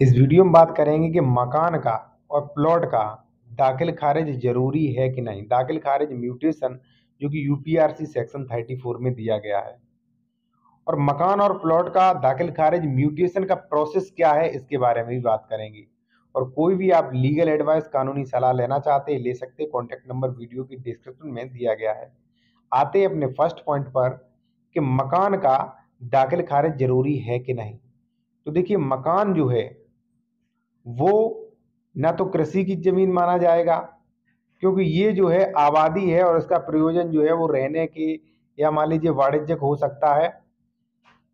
इस वीडियो में बात करेंगे कि मकान का और प्लॉट का दाखिल खारिज जरूरी है कि नहीं। दाखिल खारिज म्यूटेशन जो कि यूपीआरसी सेक्शन 34 में दिया गया है, और मकान और प्लॉट का दाखिल खारिज म्यूटेशन का प्रोसेस क्या है इसके बारे में भी बात करेंगे। और कोई भी आप लीगल एडवाइस, कानूनी सलाह लेना चाहते हैं ले सकते हैं। कॉन्टैक्ट नंबर वीडियो की डिस्क्रिप्शन में दिया गया है। आते हैं अपने फर्स्ट पॉइंट पर कि मकान का दाखिल खारिज जरूरी है कि नहीं। तो देखिए, मकान जो है वो ना तो कृषि की जमीन माना जाएगा, क्योंकि ये जो है आबादी है और इसका प्रयोजन जो है वो रहने के या मान लीजिए वाणिज्यिक हो सकता है।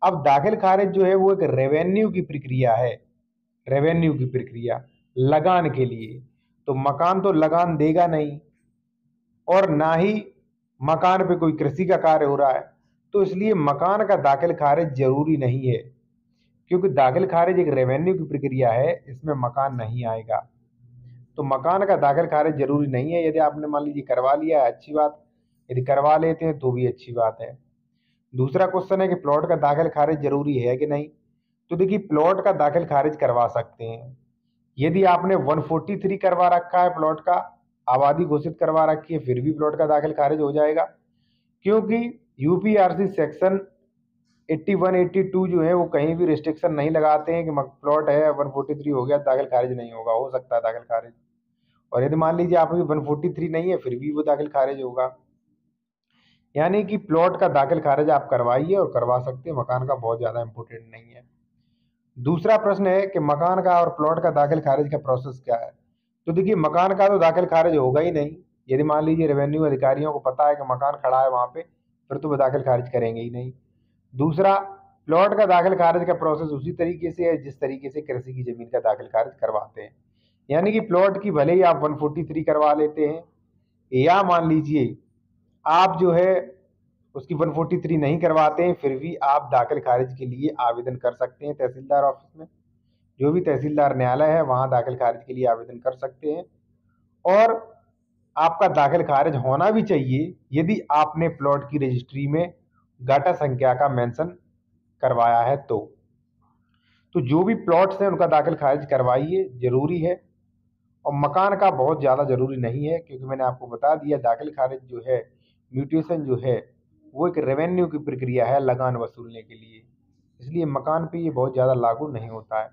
अब दाखिल खारिज जो है वो एक रेवेन्यू की प्रक्रिया है, रेवेन्यू की प्रक्रिया लगान के लिए। तो मकान तो लगान देगा नहीं, और ना ही मकान पे कोई कृषि का कार्य हो रहा है, तो इसलिए मकान का दाखिल खारिज जरूरी नहीं है। क्योंकि दाखिल खारिज एक रेवेन्यू की प्रक्रिया है, इसमें मकान नहीं आएगा। तो मकान का दाखिल खारिज जरूरी नहीं है। यदि आपने मान लीजिए करवा लिया है, अच्छी बात। यदि करवा लेते हैं तो भी अच्छी बात है। दूसरा क्वेश्चन है कि प्लॉट का दाखिल खारिज जरूरी है कि नहीं। तो देखिए, प्लॉट का दाखिल खारिज करवा सकते हैं। यदि आपने 143 करवा रखा है, प्लॉट का आबादी घोषित करवा रखी है, फिर भी प्लॉट का दाखिल खारिज हो जाएगा। क्योंकि यूपीआरसी सेक्शन 81 82 जो है वो कहीं भी रिस्ट्रिक्शन नहीं लगाते हैं कि प्लॉट है 143 हो गया दाखिल खारिज नहीं होगा। हो सकता है दाखिल खारिज। और यदि मान लीजिए आपकी 143 नहीं है, फिर भी वो दाखिल खारिज होगा। यानी कि प्लॉट का दाखिल खारिज आप करवाइए और करवा सकते हैं, मकान का बहुत ज़्यादा इंपॉर्टेंट नहीं है। दूसरा प्रश्न है कि मकान का और प्लॉट का दाखिल खारिज का प्रोसेस क्या है। तो देखिए, मकान का तो दाखिल खारिज होगा ही नहीं। यदि मान लीजिए रेवेन्यू अधिकारियों को पता है कि मकान खड़ा है वहाँ पे, फिर तो वो दाखिल खारिज करेंगे ही नहीं। दूसरा, प्लॉट का दाखिल खारिज का प्रोसेस उसी तरीके से है जिस तरीके से कृषि की जमीन का दाखिल खारिज करवाते हैं। यानी कि प्लॉट की भले ही आप 143 करवा लेते हैं, या मान लीजिए आप जो है उसकी 143 नहीं करवाते हैं, फिर भी आप दाखिल खारिज के लिए आवेदन कर सकते हैं तहसीलदार ऑफिस में। जो भी तहसीलदार न्यायालय है वहां दाखिल खारिज के लिए आवेदन कर सकते हैं। और आपका दाखिल खारिज होना भी चाहिए यदि आपने प्लॉट की रजिस्ट्री में गाटा संख्या का मेंशन करवाया है तो जो भी प्लॉट्स हैं उनका दाखिल खारिज करवाइए, जरूरी है। और मकान का बहुत ज़्यादा जरूरी नहीं है, क्योंकि मैंने आपको बता दिया दाखिल खारिज जो है, म्यूटेशन जो है, वो एक रेवेन्यू की प्रक्रिया है लगान वसूलने के लिए। इसलिए मकान पे ये बहुत ज़्यादा लागू नहीं होता है।